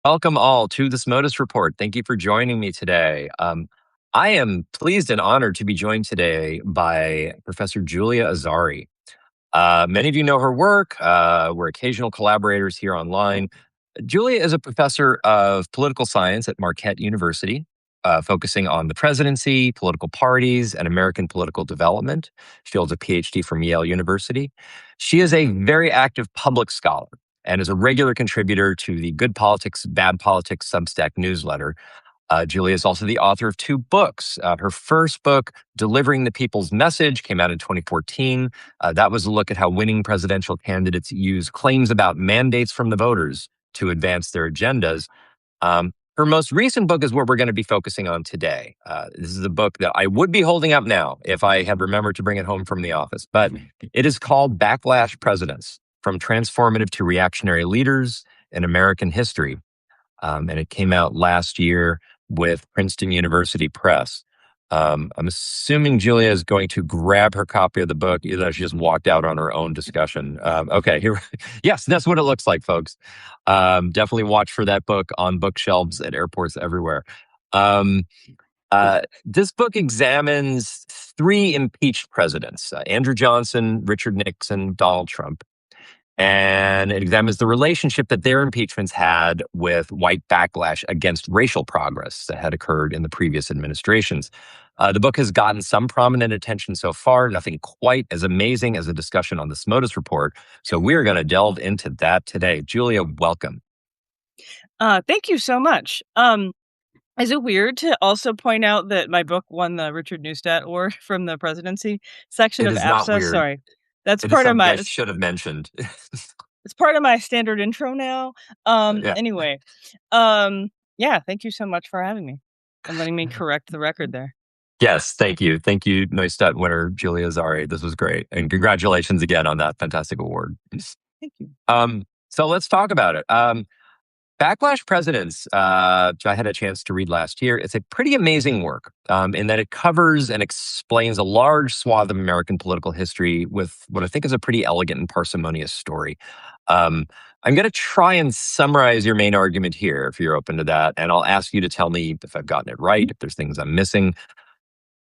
Welcome all to this Modus Report. Thank you for joining me today. I am pleased and honored to be joined today by Professor Julia Azari. Many of you know her work. We're occasional collaborators here online. Julia is a professor of political science at Marquette University, focusing on the presidency, political parties, and American political development. She holds a PhD from Yale University. She is a very active public scholar and is a regular contributor to the Good Politics, Bad Politics Substack newsletter. Julia is also the author of two books. Her first book, Delivering the People's Message, came out in 2014. That was a look at how winning presidential candidates use claims about mandates from the voters to advance their agendas. Her most recent book is what we're going to be focusing on today. This is a book that I would be holding up now if I had remembered to bring it home from the office, but it is called Backlash Presidents: From Transformative to Reactionary Leaders in American History. And it came out last year with Princeton University Press. I'm assuming Julia is going to grab her copy of the book, either she just walked out on her own discussion. Okay, here, yes, that's what it looks like, folks. Definitely watch for that book on bookshelves at airports everywhere. This book examines three impeached presidents: Andrew Johnson, Richard Nixon, Donald Trump. And it examines the relationship that their impeachments had with white backlash against racial progress that had occurred in the previous administrations. The book has gotten some prominent attention so far, nothing quite as amazing as a discussion on this Modus Report. So we're going to delve into that today. Julia, welcome. Thank you so much. Is it weird to also point out that my book won the Richard Neustadt Award from the presidency section It of is not APSA? weird. Sorry. That's It is part of something I my should have mentioned. it's part of my standard intro now. Yeah. Anyway. Um, yeah, thank you so much for having me and letting me correct the record there. Yes, thank you. Thank you, Neustadt winner Julia Zari. This was great. And congratulations again on that fantastic award. Thank you. So let's talk about it. Backlash Presidents, which I had a chance to read last year. It's a pretty amazing work in that it covers and explains a large swath of American political history with what I think is a pretty elegant and parsimonious story. I'm going to try and summarize your main argument here, if you're open to that, and I'll ask you to tell me if I've gotten it right, if there's things I'm missing.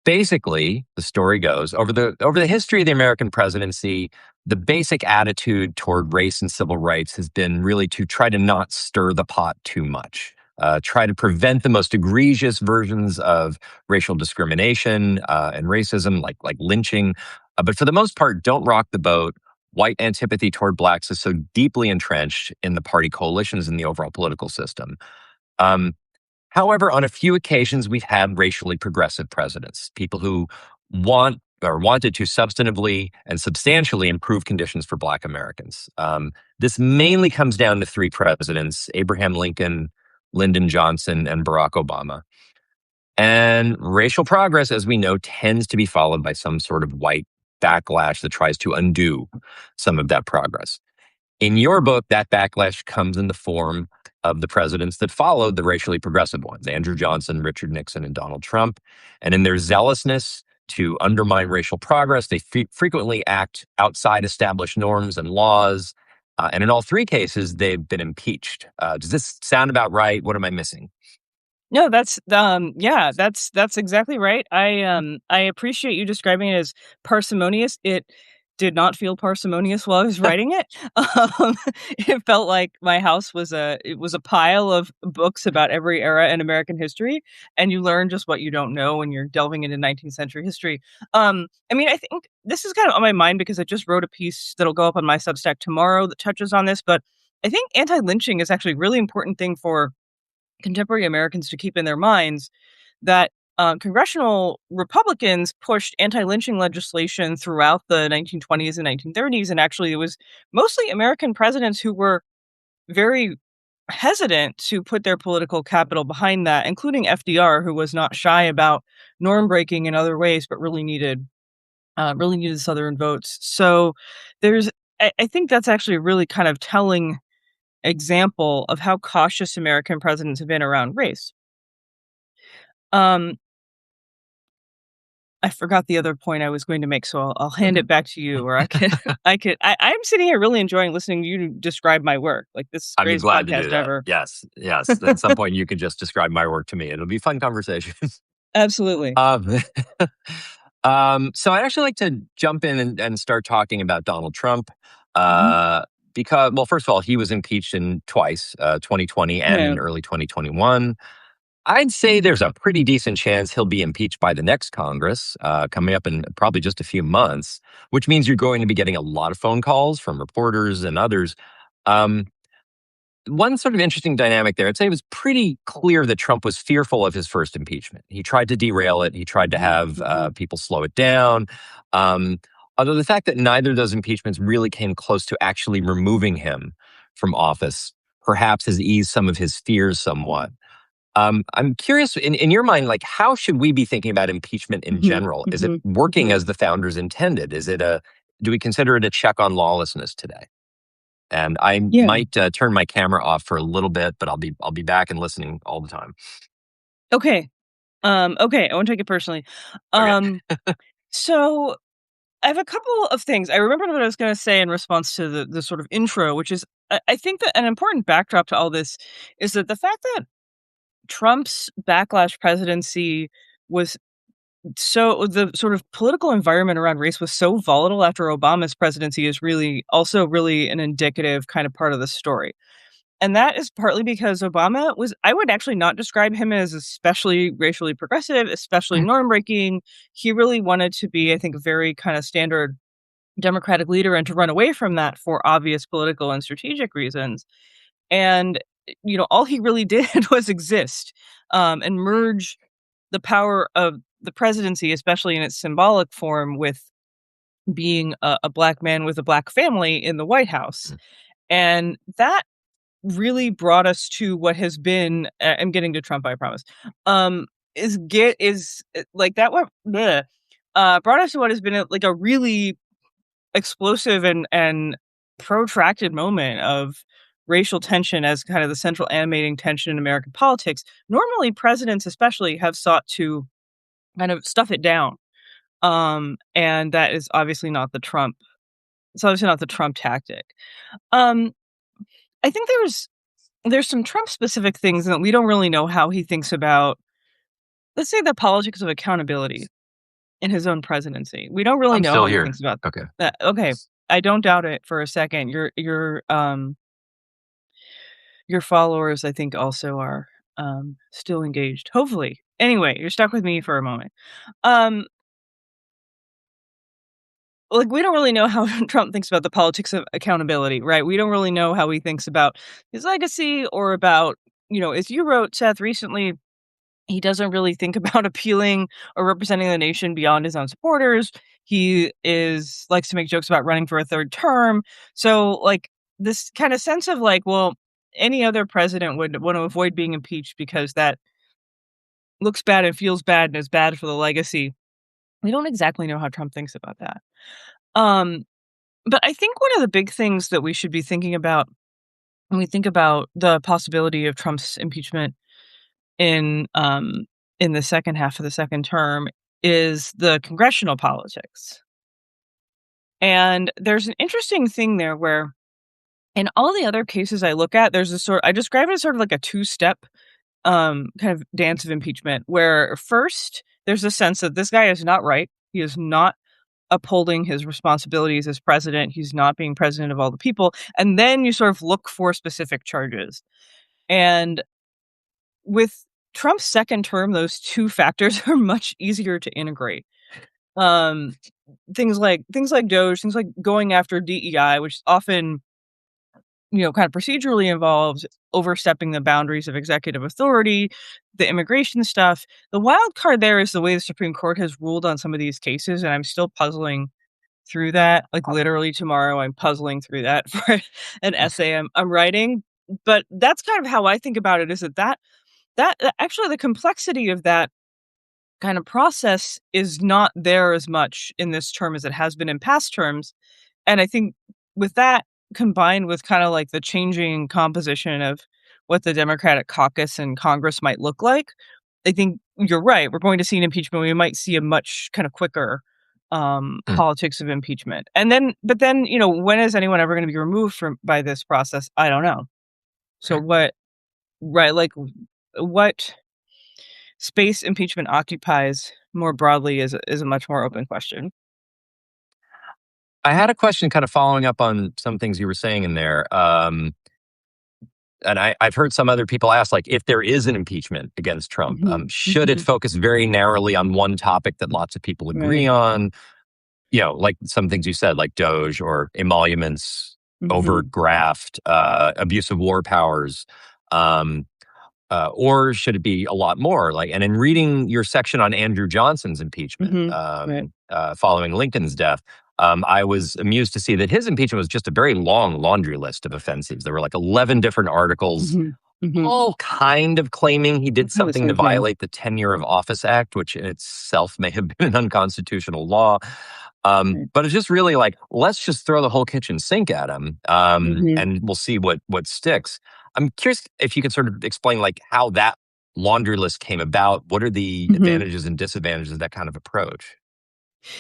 Basically, the story goes over the history of the American presidency, the basic attitude toward race and civil rights has been really to try to not stir the pot too much, try to prevent the most egregious versions of racial discrimination and racism, like lynching, but for the most part, don't rock the boat. White antipathy toward blacks is so deeply entrenched in the party coalitions and the overall political system. Um, However, on a few occasions, we've had racially progressive presidents, people who want or wanted to substantively and substantially improve conditions for Black Americans. This mainly comes down to three presidents: Abraham Lincoln, Lyndon Johnson, and Barack Obama. And racial progress, as we know, tends to be followed by some sort of white backlash that tries to undo some of that progress. In your book, that backlash comes in the form of the presidents that followed the racially progressive ones: Andrew Johnson, Richard Nixon, and Donald Trump. And in their zealousness to undermine racial progress, they frequently act outside established norms and laws. And in all three cases, they've been impeached. Does this sound about right? What am I missing? No, that's exactly right. I appreciate you describing it as parsimonious. It did not feel parsimonious while I was writing it. Um, it felt like my house was a pile of books about every era in American history, and you learn just what you don't know when you're delving into 19th century history. I mean, I think this is kind of on my mind because I just wrote a piece that'll go up on my Substack tomorrow that touches on this, but I think anti-lynching is actually a really important thing for contemporary Americans to keep in their minds that congressional Republicans pushed anti-lynching legislation throughout the 1920s and 1930s, and actually it was mostly American presidents who were very hesitant to put their political capital behind that, including FDR, who was not shy about norm breaking in other ways, but really needed Southern votes. So there's, I think that's actually a really kind of telling example of how cautious American presidents have been around race. Um, I forgot the other point I was going to make, so I'll hand it back to you, or I could I'm sitting here really enjoying listening to you describe my work, like, this is the I'd be greatest glad to do podcast that. ever. Yes, yes. At some point, you could just describe my work to me. It'll be fun conversation. Absolutely. Um, so I'd actually like to jump in and start talking about Donald Trump. Mhm. Uh, because, well, first of all, he was impeached in twice, 2020 and Yeah. in early 2021. I'd say there's a pretty decent chance he'll be impeached by the next Congress, coming up in probably just a few months, which means you're going to be getting a lot of phone calls from reporters and others. Um, One sort of interesting dynamic there, I'd say it was pretty clear that Trump was fearful of his first impeachment. He tried to derail it. He tried to have people slow it down. Um, Although the fact that neither of those impeachments really came close to actually removing him from office perhaps has eased some of his fears somewhat. I'm curious, in your mind, like, how should we be thinking about impeachment in Mhm. general? Is it Mhm. working Mhm. as the founders intended? Do we consider it a check on lawlessness today? And I Yeah. might turn my camera off for a little bit, but I'll be back and listening all the time. Okay. Okay, I won't take it personally. Okay. Um, so I have a couple of things. I remembered what I was gonna say in response to the sort of intro, which is I think that an important backdrop to all this is that the fact that Trump's backlash presidency was so the sort of political environment around race was so volatile after Obama's presidency is really also really an indicative kind of part of the story. And that is partly because Obama was I would actually not describe him as especially racially progressive, especially Mm. norm breaking. He really wanted to be, I think, a very kind of standard Democratic leader and to run away from that for obvious political and strategic reasons. And, all he really did was exist, and merge the power of the presidency, especially in its symbolic form, with being a black man with a black family in the White House. Mm. And that really brought us to what has been I'm getting to Trump, I promise. Is get is like that what bleh, brought us to what has been like a really explosive and protracted moment of racial tension as kind of the central animating tension in American politics. Normally, presidents especially have sought to kind of stuff it down. And that is obviously not the Trump it's obviously not the Trump tactic. Um, I think there's some Trump specific things that we don't really know how he thinks about, let's say, the politics of accountability in his own presidency. We don't really I'm know still how he here. thinks about Okay. that. Okay. I don't doubt it for a second. Your followers, I think, also are still engaged. Hopefully. Anyway, you're stuck with me for a moment. Um, like we don't really know how Trump thinks about the politics of accountability, right? We don't really know how he thinks about his legacy or about, as you wrote, Seth, recently, he doesn't really think about appealing or representing the nation beyond his own supporters. He is likes to make jokes about running for a third term. So like this kind of sense of like, well, any other president would want to avoid being impeached because that looks bad and feels bad and is bad for the legacy. We don't exactly know how Trump thinks about that. Um, but I think one of the big things that we should be thinking about when we think about the possibility of Trump's impeachment in um in the second half of the second term is the congressional politics. And there's an interesting thing there where in all the other cases I look at, there's a sort I describe it as sort of like a two-step kind of dance of impeachment where first there's a sense that this guy is not right. He is not upholding his responsibilities as president. He's not being president of all the people. And then you sort of look for specific charges. And with Trump's second term, those 2 factors are much easier to integrate. Um, things like DOGE, things like going after DEI, which is often, kind of procedurally involved overstepping the boundaries of executive authority, the immigration stuff. The wild card there is the way the Supreme Court has ruled on some of these cases, and I'm still puzzling through that. Like, literally tomorrow, I'm puzzling through that for an essay I'm writing. But that's kind of how I think about it, is that actually the complexity of that kind of process is not there as much in this term as it has been in past terms. And I think with that combined with kind of like the changing composition of what the Democratic caucus and Congress might look like, I think you're right. We're going to see an impeachment. We might see a much kind of quicker Mm, politics of impeachment. And then, but then, when is anyone ever going to be removed from by this process? I don't know. So what, right? Like, what space impeachment occupies more broadly is a much more open question. I had a question kind of following up on some things you were saying in there. And I've heard some other people ask, like, if there is an impeachment against Trump, Hmm. should it Hmm. focus very narrowly on one topic that lots of people agree Right. on? Like some things you said, like Doge or emoluments, Hmm. overgraft, abuse of war powers. Um, or should it be a lot more? Like, and in reading your section on Andrew Johnson's impeachment Hmm. Right. following Lincoln's death, I was amused to see that his impeachment was just a very long laundry list of offenses. There were like 11 different articles, Hmm. Hmm. all kind of claiming he did Kind of the something to same thing. violate the Tenure of Office Act, which in itself may have been an unconstitutional law. Right. But it's just really like, let's just throw the whole kitchen sink at him, Hmm. and we'll see what sticks. I'm curious if you could sort of explain like how that laundry list came about. What are the Hmm. advantages and disadvantages of that kind of approach?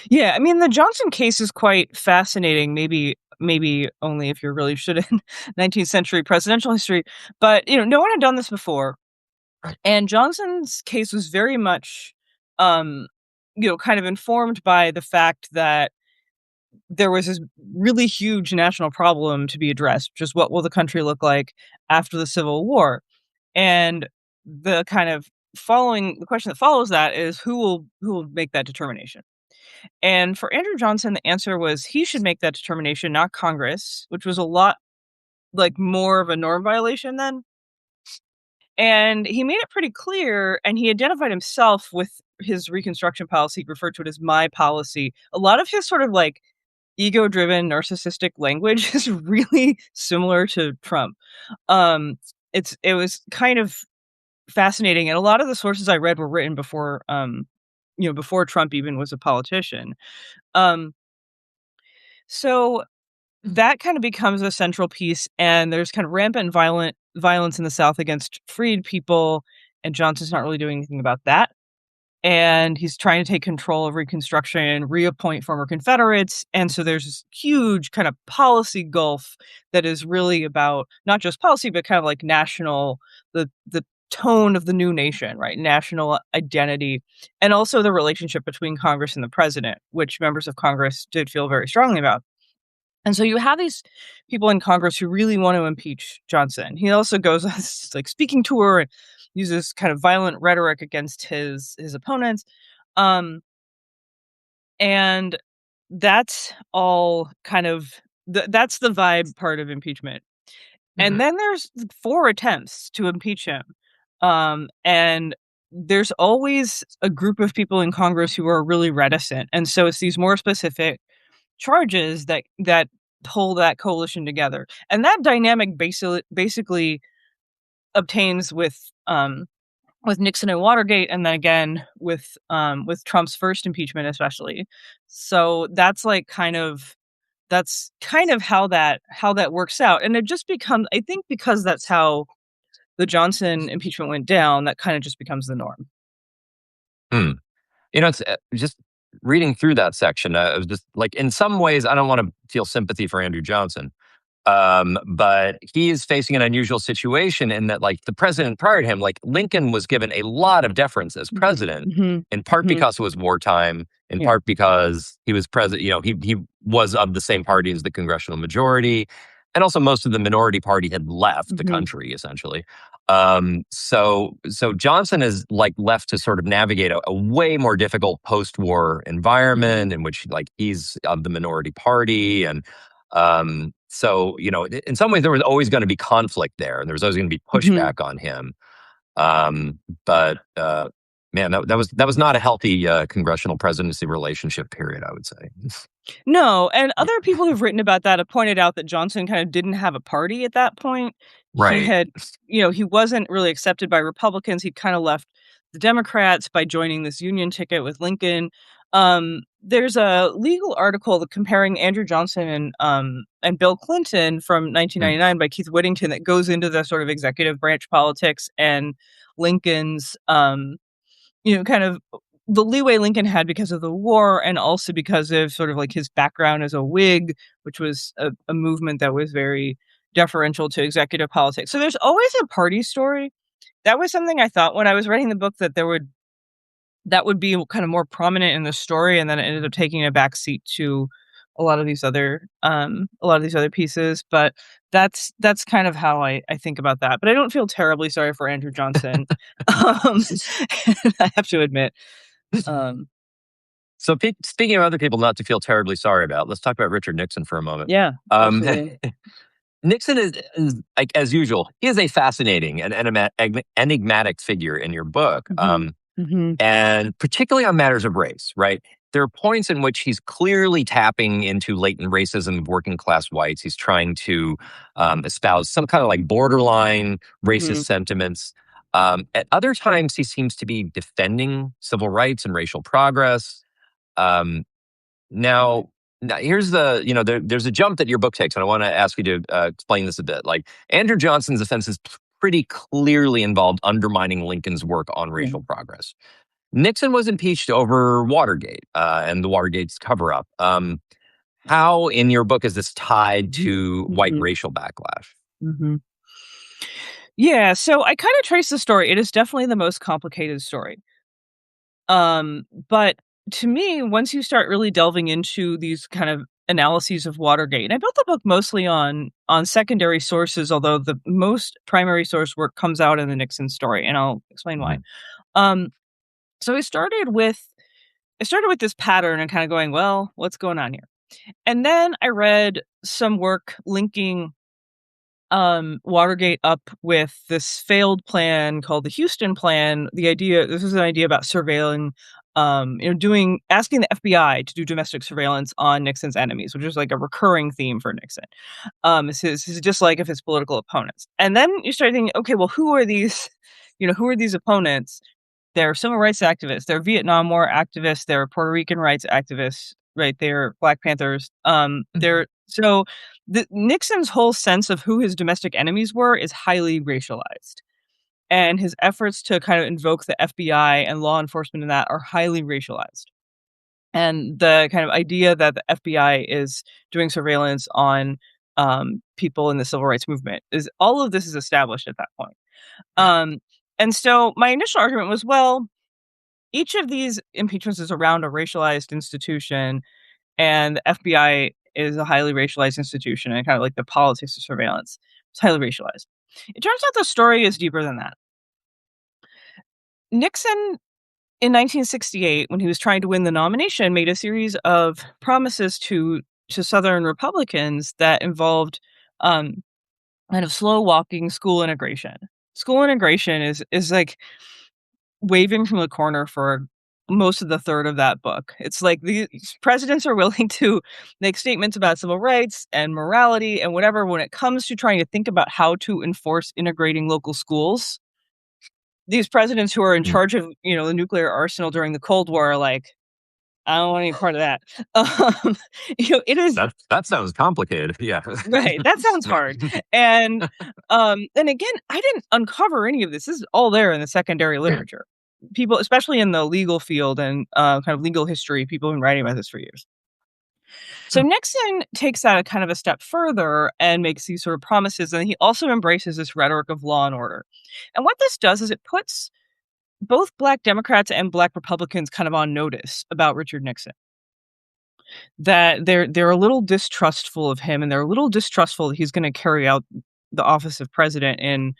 Yeah, I mean, the Johnson case is quite fascinating. Maybe only if you're really interested in 19th century presidential history. But no one had done this before, Right. and Johnson's case was very much, um, kind of informed by the fact that there was this really huge national problem to be addressed. Just what will the country look like after the Civil War? And the kind of following the question that follows that is who will make that determination. And for Andrew Johnson, the answer was he should make that determination, not Congress, which was a lot like more of a norm violation then. And he made it pretty clear, and he identified himself with his Reconstruction policy, he referred to it as my policy. A lot of his sort of like ego driven, narcissistic language is really similar to Trump. Um, it was kind of fascinating, and a lot of the sources I read were written before, before Trump even was a politician. Um, so that kind of becomes a central piece, and there's kind of rampant violence in the South against freed people, and Johnson's not really doing anything about that. And he's trying to take control of Reconstruction, reappoint former Confederates, and so there's this huge kind of policy gulf that is really about not just policy, but kind of like national the tone of the new nation, right? National identity, and also the relationship between Congress and the president, which members of Congress did feel very strongly about. And so you have these people in Congress who really want to impeach Johnson. He also goes on this like speaking tour and uses kind of violent rhetoric against his opponents. Um, and that's all kind of that's the vibe part of impeachment. And Mhm. then there's 4 attempts to impeach him. And there's always a group of people in Congress who are really reticent. And so it's these more specific charges that pull that coalition together. And that dynamic basically obtains with Nixon and Watergate, and then again with Trump's first impeachment especially. So that's kind of how that works out. And it just becomes, I think, because that's how the Johnson impeachment went down, that kind of just becomes the norm. Hmm. It's just reading through that section. It was just like, in some ways, I don't want to feel sympathy for Andrew Johnson. But he is facing an unusual situation in that, like, the president prior to him, like Lincoln, was given a lot of deference as Mhm, president, mhm, in part mhm. because it was wartime, in Yeah. part because he was president. He was of the same party as the congressional majority, and also most of the minority party had left the Mhm, country essentially. So Johnson is like left to sort of navigate a way more difficult post-war mhm, environment in which like he's of the minority party. And so, in some ways, there was always going to be conflict there, and there was always going to be mhm. pushback on him. But man, that was not a healthy congressional presidency relationship period, I would say. No, and other people who've written about that have pointed out that Johnson kind of didn't have a party at that point. He Right. had, he wasn't really accepted by Republicans. He'd kind of left the Democrats by joining this union ticket with Lincoln. There's a legal article comparing Andrew Johnson and Bill Clinton from Mm. 1999 by Keith Whittington that goes into the sort of executive branch politics and Lincoln's kind of the leeway Lincoln had because of the war and also because of sort of like his background as a Whig, which was a movement that was very deferential to executive politics. So there's always a party story. That was something I thought when I was writing the book that would be kind of more prominent in the story, and then it ended up taking a back seat to a lot of these other pieces. But that's kind of how I think about that. But I don't feel terribly sorry for Andrew Johnson. Um, I have to admit. Um, So, speaking of other people not to feel terribly sorry about, let's talk about Richard Nixon for a moment. yeah, Um, absolutely. Nixon is, like as usual, he is a fascinating and enigmatic figure in your book. Mhm. Mhm. And particularly on matters of race, right? There are points in which he's clearly tapping into latent racism of working class whites. He's trying to espouse some kind of like borderline racist Mhm. sentiments. At other times, he seems to be defending civil rights and racial progress. Um, now, now, here's there's a jump that your book takes, and I want to ask you to explain this a bit. Like Andrew Johnson's offenses pretty clearly involved undermining Lincoln's work on Yeah. racial progress. Nixon was impeached over Watergate and the Watergate's cover up. How in your book is this tied to white Mhm. racial backlash? Mhm. Yeah, so I kind of trace the story. It is definitely the most complicated story. But to me, once you start really delving into these kind of analyses of Watergate, and I built the book mostly on secondary sources, although the most primary source work comes out in the Nixon story, and I'll explain why. Mhm. Um, so I started with this pattern and kind of going, well, what's going on here? And then I read some work linking Watergate up with this failed plan called the Houston Plan. This is an idea about surveilling, doing asking the FBI to do domestic surveillance on Nixon's enemies, which is like a recurring theme for Nixon. This is just like if his political opponents. And then you start thinking, okay, well, who are these? Who are these opponents? They're civil rights activists, they're Vietnam War activists, they're Puerto Rican rights activists, right? They're Black Panthers. They're so Nixon's whole sense of who his domestic enemies were is highly racialized. And his efforts to kind of invoke the FBI and law enforcement in that are highly racialized. And the kind of idea that the FBI is doing surveillance on people in the civil rights movement is all of this is established at that point. Um, and so my initial argument was, well, each of these impeachments is around a racialized institution, and the FBI is a highly racialized institution, and kind of like the politics of surveillance is highly racialized. It turns out the story is deeper than that. Nixon in 1968, when he was trying to win the nomination, made a series of promises to Southern Republicans that involved um, kind of slow walking school integration. School integration is like waving from the corner for most of the third of that book. It's like these presidents are willing to make statements about civil rights and morality and whatever when it comes to trying to think about how to enforce integrating local schools. These presidents who are in Mhm. charge of, the nuclear arsenal during the Cold War are like, I don't want any part of that. Um, it is That sounds complicated. Yeah. right. That sounds hard. And again, I didn't uncover any of this. This is all there in the secondary literature. People, especially in the legal field and kind of legal history, people have been writing about this for years. So Nixon takes that a kind of a step further and makes these sort of promises, and he also embraces this rhetoric of law and order. And what this does is it puts both Black Democrats and Black Republicans kind of on notice about Richard Nixon. That they're a little distrustful of him, and they're a little distrustful that he's gonna carry out the office of president in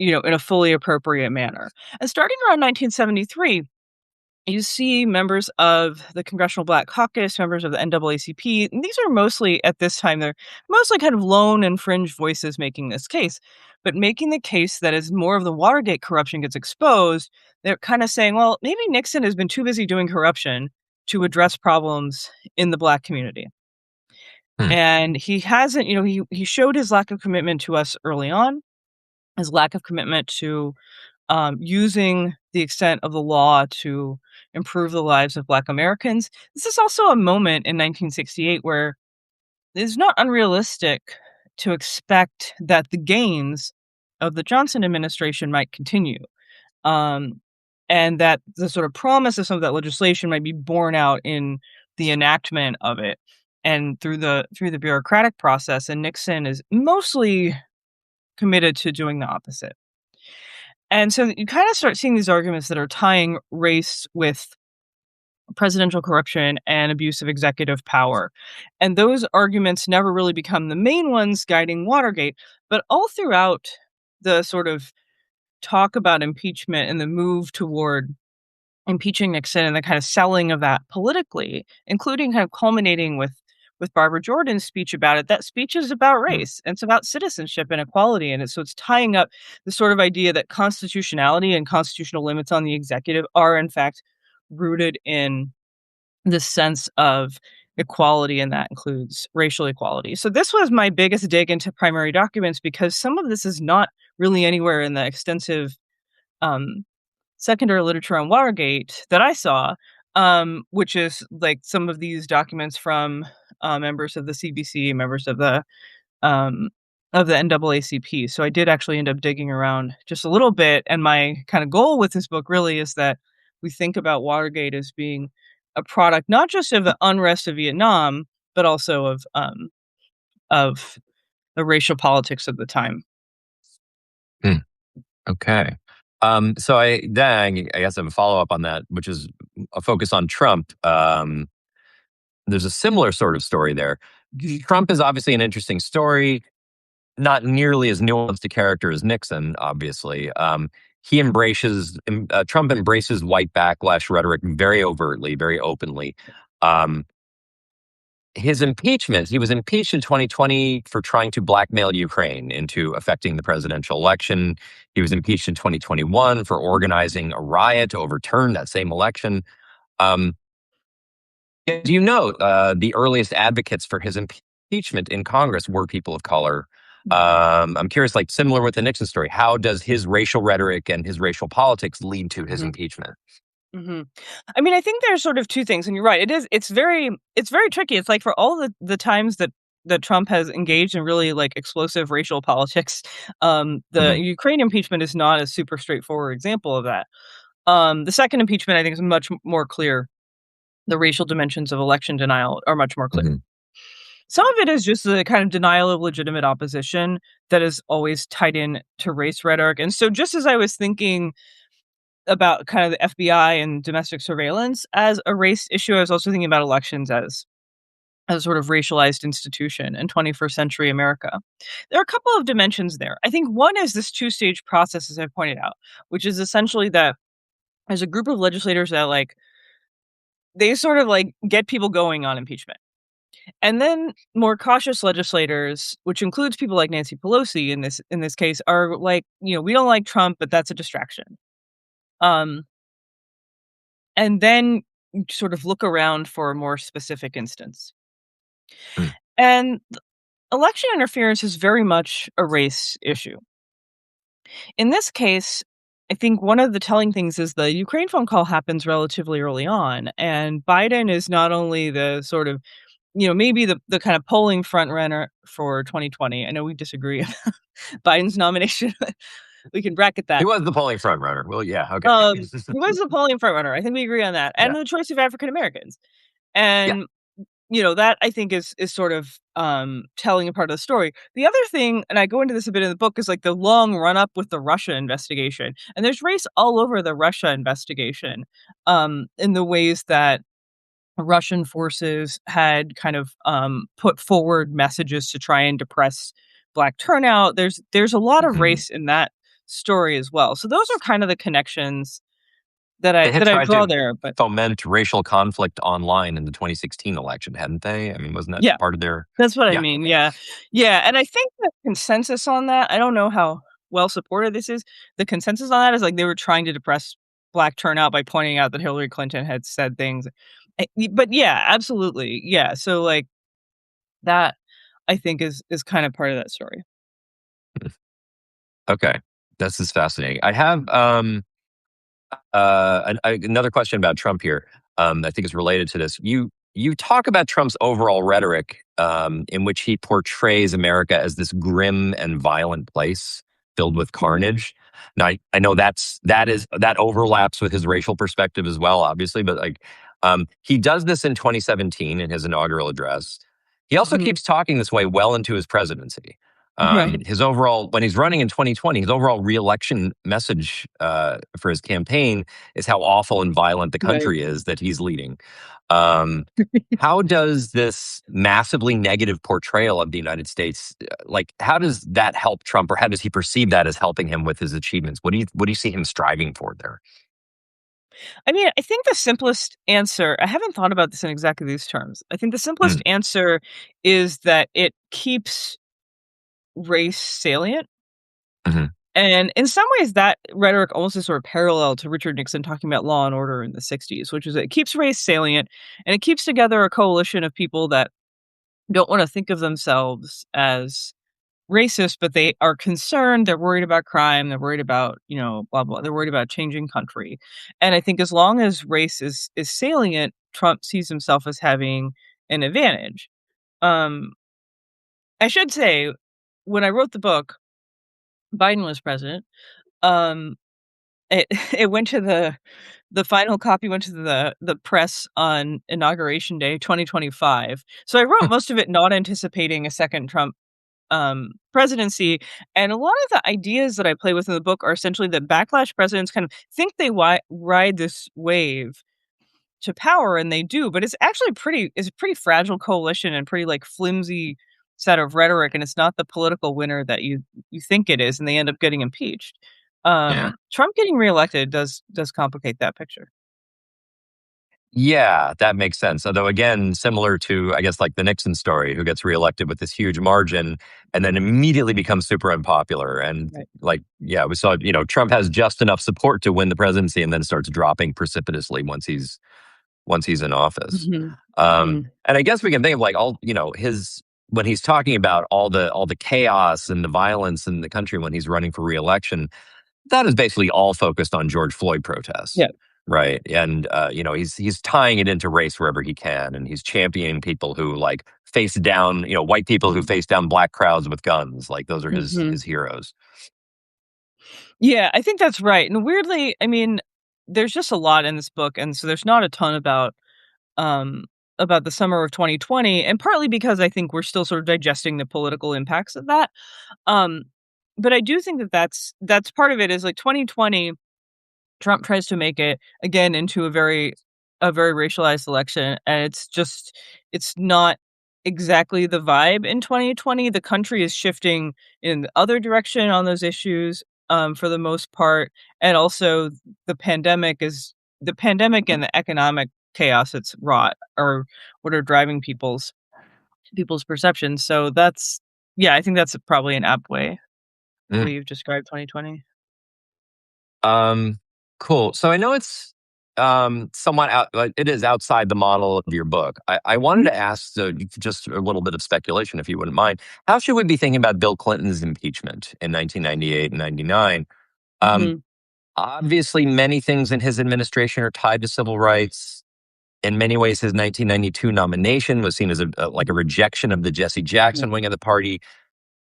a fully appropriate manner. And starting around 1973, you see members of the Congressional Black Caucus, members of the NAACP, and these are mostly at this time, they're mostly kind of lone and fringe voices making this case, but making the case that as more of the Watergate corruption gets exposed, they're kind of saying, well, maybe Nixon has been too busy doing corruption to address problems in the Black community. Hmm. And he hasn't, he showed his lack of commitment to us early on, his lack of commitment to using the extent of the law to improve the lives of Black Americans. This is also a moment in 1968 where it's not unrealistic to expect that the gains of the Johnson administration might continue. Um, and that the sort of promise of some of that legislation might be borne out in the enactment of it and through the bureaucratic process, and Nixon is mostly committed to doing the opposite. And so you kind of start seeing these arguments that are tying race with presidential corruption and abuse of executive power. And those arguments never really become the main ones guiding Watergate, but all throughout the sort of talk about impeachment and the move toward impeaching Nixon and the kind of selling of that politically, including kind of culminating with Barbara Jordan's speech about it. That speech is about Mm. race, and it's about citizenship and equality, and so it's tying up the sort of idea that constitutionality and constitutional limits on the executive are in fact rooted in this sense of equality, and that includes racial equality. So this was my biggest dig into primary documents because some of this is not really anywhere in the extensive um, secondary literature on Watergate that I saw, which is like some of these documents from members of the CBC, members um, of the NAACP. So I did actually end up digging around just a little bit, and my kind of goal with this book really is that we think about Watergate as being a product not just of the unrest of Vietnam, but also of the racial politics of the time. Hmm. Okay. So I guess I have a follow up on that, which is a focus on Trump. There's a similar sort of story there. Trump is obviously an interesting story, not nearly as nuanced a character as Nixon, obviously. Trump embraces white backlash rhetoric very overtly, very openly. Um, his impeachment, he was impeached in 2020 for trying to blackmail Ukraine into affecting the presidential election. He was impeached in 2021 for organizing a riot to overturn that same election. Um, do you know the earliest advocates for his impeachment in Congress were people of color? I'm curious, like similar with the Nixon story, how does his racial rhetoric and his racial politics lead to his Mhm, impeachment? mhm. I mean, I think there's sort of 2 things, and you're right. It's very tricky. It's like for all the times that Trump has engaged in really, like, explosive racial politics, the Hmm. Ukraine impeachment is not a super straightforward example of that. The second impeachment, I think, is much more clear. The racial dimensions of election denial are much more clear. Hmm. Some of it is just the kind of denial of legitimate opposition that is always tied in to race rhetoric, and so just as I was thinking about kind of the FBI and domestic surveillance as a race issue, I was also thinking about elections as a sort of racialized institution in 21st century America. There are a couple of dimensions there. I think one is this two-stage process, as I pointed out, which is essentially that there's a group of legislators that like they sort of like get people going on impeachment. And then more cautious legislators, which includes people like Nancy Pelosi in this case, are like, we don't like Trump, but that's a distraction. Um, and then sort of look around for a more specific instance. And election interference is very much a race issue. In this case, I think one of the telling things is the Ukraine phone call happens relatively early on, and Biden is not only the sort of, maybe the kind of polling front runner for 2020. I know we disagree on Biden's nomination. We can bracket He that. was the polling front runner. Well, yeah, okay. He was the polling front runner. I think we agree on that, and Yeah, the choice of African Americans. yeah. And that I think is sort of, telling a part of the story. The other thing, and I go into this a bit in the book, is like the long run up with the Russia investigation. And there's race all over the Russia investigation, in the ways that Russian forces had kind of, put forward messages to try and depress black turnout. There's a lot of Mhm. race in that story as well. So those are kind of the connections They had that I tried draw to there, but foment racial conflict online in the 2016 election, hadn't they? I mean, wasn't that yeah. part of their? That's what I Yeah. mean, Okay. yeah. Yeah, and I think the consensus on that, I don't know how well supported this is. The consensus on that is, like, they were trying to depress black turnout by pointing out that Hillary Clinton had said things. But yeah, absolutely, yeah, so, like, that I think is kind of part of that story. Okay. This is fascinating. I have another question about Trump here. I think is related to this. You talk about Trump's overall rhetoric, in which he portrays America as this grim and violent place filled with Mhm, carnage. Now I know that overlaps with his racial perspective as well, obviously, but like he does this in 2017 in his inaugural address. He also Mhm. keeps talking this way well into his presidency. Right. His overall, when he's running in 2020, his overall reelection message for his campaign is how awful and violent the Right. country is that he's leading. Um, how does this massively negative portrayal of the United States, like, how does that help Trump, or how does he perceive that as helping him with his achievements? What do you see him striving for there? I mean, I think the simplest answer, I haven't thought about this in exactly these terms. I think the simplest Mm, answer is that it keeps race salient. mhm. And in some ways, that rhetoric almost is sort of parallel to Richard Nixon talking about law and order in the 60s, which is it keeps race salient and it keeps together a coalition of people that don't want to think of themselves as racist, but they are concerned. They're worried about crime. They're worried about, blah, blah. They're worried about changing country. And I think as long as race is salient, Trump sees himself as having an advantage. Um, I should say, when I wrote the book, Biden was president. Um, it it went to the final copy went to the press on Inauguration Day, 2025. So I wrote most of it not anticipating a second Trump presidency. And a lot of the ideas that I play with in the book are essentially that backlash presidents kind of think they ride this wave to power, and they do, but it's a pretty fragile coalition and pretty like flimsy set of rhetoric, and it's not the political winner that you think it is, and they end up getting impeached. Yeah. Trump getting reelected does complicate that picture. Yeah, that makes sense. Although again, similar to I guess like the Nixon story, who gets reelected with this huge margin and then immediately becomes super unpopular. And Right. like, yeah, we saw, Trump has just enough support to win the presidency and then starts dropping precipitously once he's in office. Mhm. Mhm. And I guess we can think of like all, his when he's talking about all the chaos and the violence in the country when he's running for reelection, that is basically all focused on George Floyd protests, Yeah. right? And he's tying it into race wherever he can, and he's championing people who like face down, white people who face down black crowds with guns. Like those are his Mhm. heroes. Yeah, I think that's right, and weirdly, I mean, there's just a lot in this book, and so there's not a ton um, about the summer of 2020, and partly because I think we're still sort of digesting the political impacts of that. Um, but I do think that that's part of it is like 2020, Trump tries to make it again into a very racialized election, and it's not exactly the vibe in 2020. The country is shifting in the other direction on those issues, for the most part, and also the pandemic is the pandemic and the economic chaos it's wrought are what are driving people's perceptions. So that's yeah, I think that's probably an apt way the Mm. way you've described 2020. Um, cool. So I know it's somewhat out. Like, it is outside the model of your book. I wanted Mhm. to ask just a little bit of speculation, if you wouldn't mind. How should we be thinking about Bill Clinton's impeachment in 1998 and 99? Um, Mhm. Obviously, many things in his administration are tied to civil rights. In many ways, his 1992 nomination was seen as like a rejection of the Jesse Yeah. Jackson wing of the party.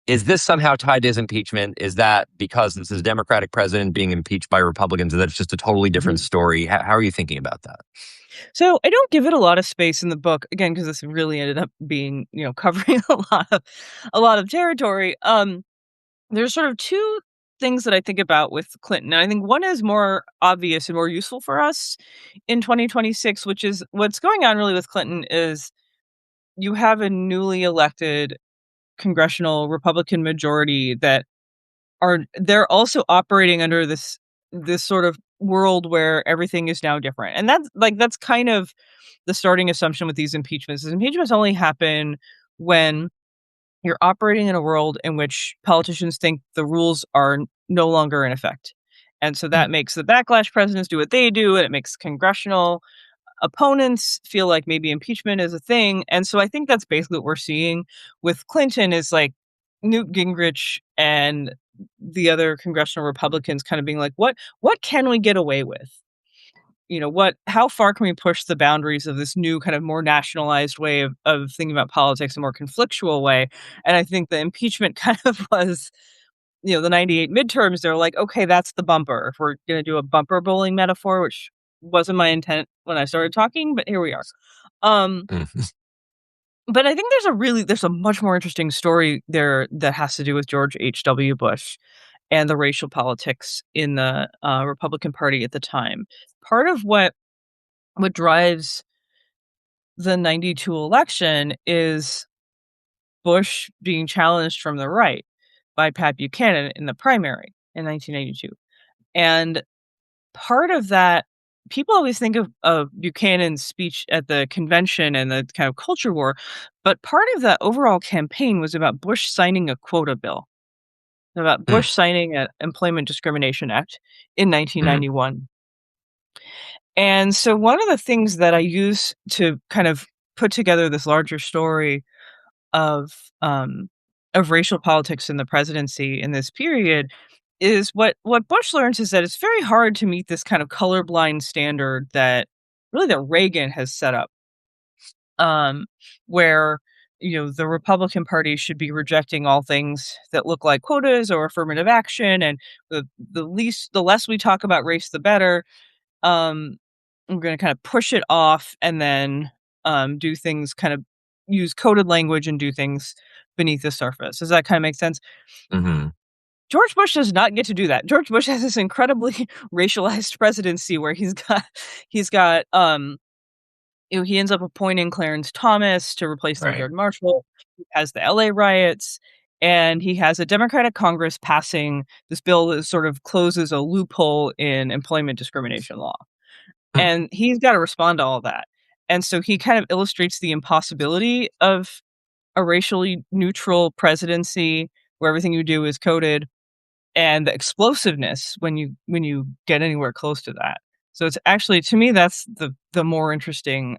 Is this somehow tied to his impeachment? Is that because this is a Democratic president being impeached by Republicans, and that's just a totally different Mhm. story? How are you thinking about that? So I don't give it a lot of space in the book again because this really ended up being, covering a lot of territory. There's sort of two things that I think about with Clinton. And I think one is more obvious and more useful for us in 2026, which is what's going on really with Clinton is you have a newly elected congressional Republican majority that they're also operating under this sort of world where everything is now different. And that's kind of the starting assumption with these impeachments. Is impeachments only happen when you're operating in a world in which politicians think the rules are no longer in effect. And so that makes the backlash presidents do what they do, and it makes congressional opponents feel like maybe impeachment is a thing. And so I think that's basically what we're seeing with Clinton is like Newt Gingrich and the other congressional Republicans kind of being like, what can we get away with? What how far can we push the boundaries of this new kind of more nationalized way of thinking about politics, a more conflictual way? And I think the impeachment kind of was the 98 midterms, they're like, "Okay, that's the bumper. If we're gonna do a bumper bowling metaphor," which wasn't my intent when I started talking, but here we are. Um, Mm. but I think there's a much more interesting story there that has to do with George H.W. Bush and the racial politics in the, Republican Party at the time. Part of what drives the '92 election is Bush being challenged from the right by Pat Buchanan in the primary in 1992. And part of that, people always think of Buchanan's speech at the convention and the kind of culture war, but part of that overall campaign was about Bush signing a quota bill, about Mm. Bush signing an Employment Discrimination Act in Mm. 1991. And so one of the things that I use to kind of put together this larger story of um, of racial politics in the presidency in this period is what Bush learns is that it's very hard to meet this kind of colorblind standard that really that Reagan has set up, um, where the Republican Party should be rejecting all things that look like quotas or affirmative action, and the less we talk about race, the better. um, we're gonna kinda push it off and then, do things kind of use coded language and do things beneath the surface. Does that kinda make sense? Hmm. George Bush does not get to do that. George Bush has this incredibly racialized presidency where he's got, he ends up appointing Clarence Thomas to replace Right. Thurgood Marshall. He has the LA riots, and he has a Democratic Congress passing this bill that sort of closes a loophole in employment discrimination law. Mm. And he's gotta respond to all that. And so he kind of illustrates the impossibility of a racially neutral presidency where everything you do is coded, and the explosiveness when you get anywhere close to that. So it's actually, to me, that's the more interesting,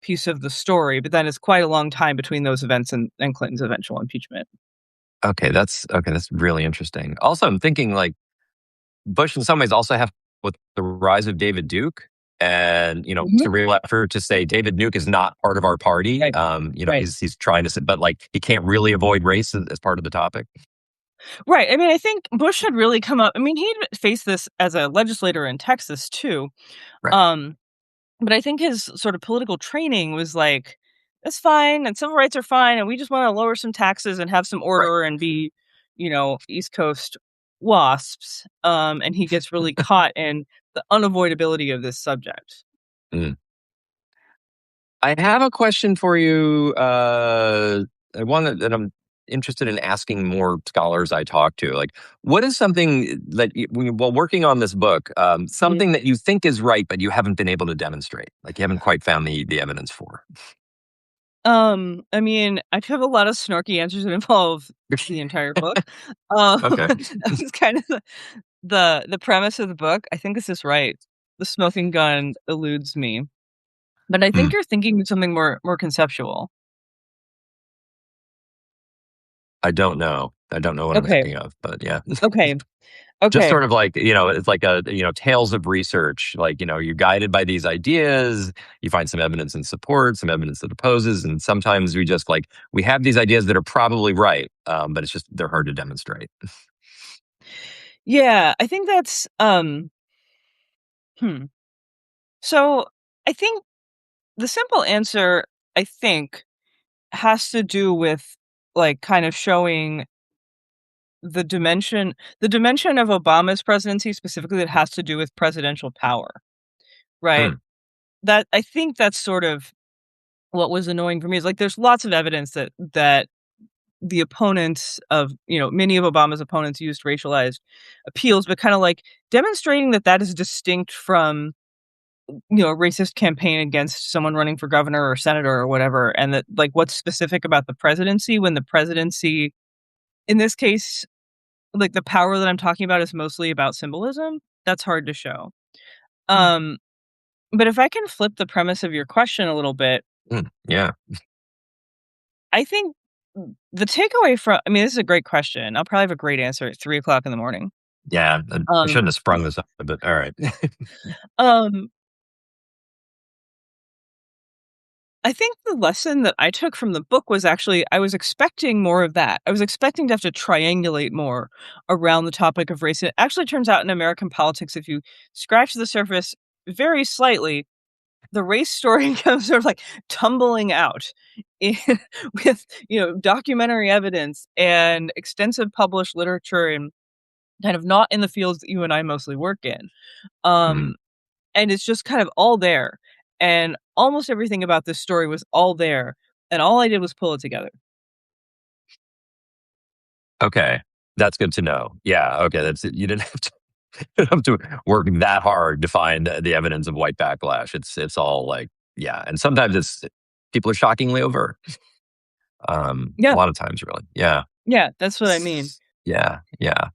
piece of the story, but then it's quite a long time between those events and Clinton's eventual impeachment. Okay. That's really interesting. Also, I'm thinking like Bush in some ways also have with the rise of David Duke and Mhm. it's a real effort to say David Duke is not part of our party. Right, right. He's trying to say, but like he can't really avoid race as part of the topic. Right, I mean, I think Bush had really come up. I mean, he'd faced this as a legislator in Texas too, Right. um, but I think his sort of political training was like, "That's fine, and civil rights are fine, and we just wanna lower some taxes and have some Right. order and be, East Coast wasps," and he gets really caught in the unavoidability of this subject. Mm. I have a question for you. One that I'm interested in asking more scholars I talk to. Like, what is something that, while working on this book, Mhm. something that you think is right, but you haven't been able to demonstrate? Like, you haven't quite found the evidence for? I mean, I could have a lot of snarky answers that involve the entire book. Okay. That was kind of the premise of the book. I think this is right. The smoking gun eludes me, but I think Mm. you're thinking of something more conceptual. I don't know. I don't know what I'm Okay, thinking of, but yeah. okay, Just okay. sort of like, it's like tales of research. Like, you're guided by these ideas, you find some evidence in support, some evidence that opposes, and sometimes we have these ideas that are probably right, but it's just they're hard to demonstrate. Yeah, I think that's, hmm. So, I think the simple answer, I think, has to do with, like, kind of showing the dimension of Obama's presidency specifically that has to do with presidential power, right? Mm. That I think that's sort of what was annoying for me is, like, there's lots of evidence that the opponents of many of Obama's opponents used racialized appeals, but kinda, like, demonstrating that that is distinct from, a racist campaign against someone running for governor or senator or whatever, and that, like, what's specific about the presidency when the presidency in this case, like, the power that I'm talking about is mostly about symbolism, that's hard to show. Um, but if I can flip the premise of your question a little bit, Mm. Yeah. I think the takeaway from I mean, this is a great question. I'll probably have a great answer at 3 o'clock in the morning. Yeah. I Um, shouldn't have sprung this up, but all right. um, I think the lesson that I took from the book was actually I was expecting more of that. I was expecting to have to triangulate more around the topic of race. It actually turns out in American politics, if you scratch the surface very slightly, the race story comes sort of like tumbling out in, with documentary evidence and extensive published literature and kind of not in the fields that you and I mostly work in. Mm. Um, and it's just kind of all there. And almost everything about this story was all there. And all I did was pull it together. Okay, that's good to know. Yeah, okay, that's you didn't have to you didn't have to work that hard to find the evidence of white backlash. It's all like yeah, and sometimes it's people are shockingly overt. A Yeah. lot of times, really. Yeah. Yeah. That's what I mean. Yeah, yeah.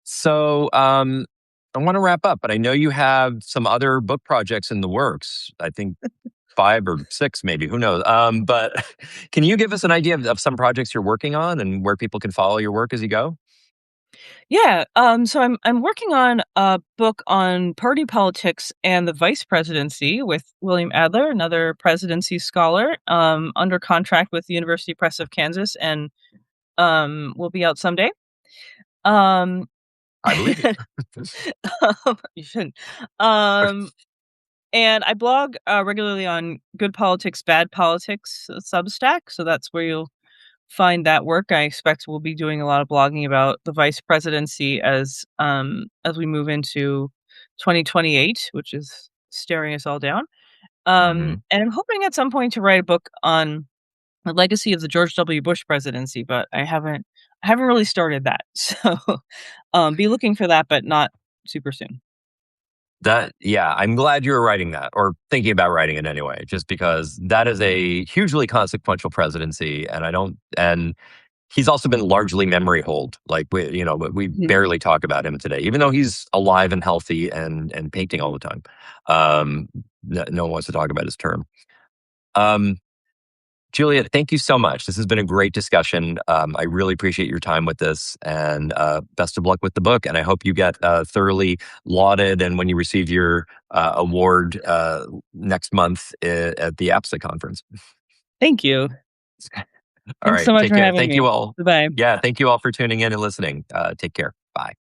So, I want to wrap up, but I know you have some other book projects in the works. I think 5 or 6 maybe, who knows? But can you give us an idea of some projects you're working on and where people can follow your work as you go? Yeah. So I'm working on a book on party politics and the vice presidency with William Adler, another presidency scholar, under contract with the University Press of Kansas, and will be out someday. Um, I believe you. you shouldn't. Um, and I blog regularly on Good Politics, Bad Politics Substack, so that's where you'll find that work. I expect we'll be doing a lot of blogging about the vice presidency as we move into 2028, which is staring us all down. Mhm. And I'm hoping at some point to write a book on the legacy of the George W. Bush presidency, but I haven't really started that. So be looking for that, but not super soon. That yeah, I'm glad you were writing that or thinking about writing it anyway, just because that is a hugely consequential presidency, and I don't and he's also been largely memory hold. Like we Mhm. barely talk about him today, even though he's alive and healthy and painting all the time. No one wants to talk about his term. Um, Juliet, thank you so much. This has been a great discussion. I really appreciate your time with this, and best of luck with the book. And I hope you get thoroughly lauded, and when you receive your award next month at the APSA conference. Thank you. All Thanks right, so much take for care. having Thank me. you all. Bye bye. Yeah, thank you all for tuning in and listening. Take care. Bye.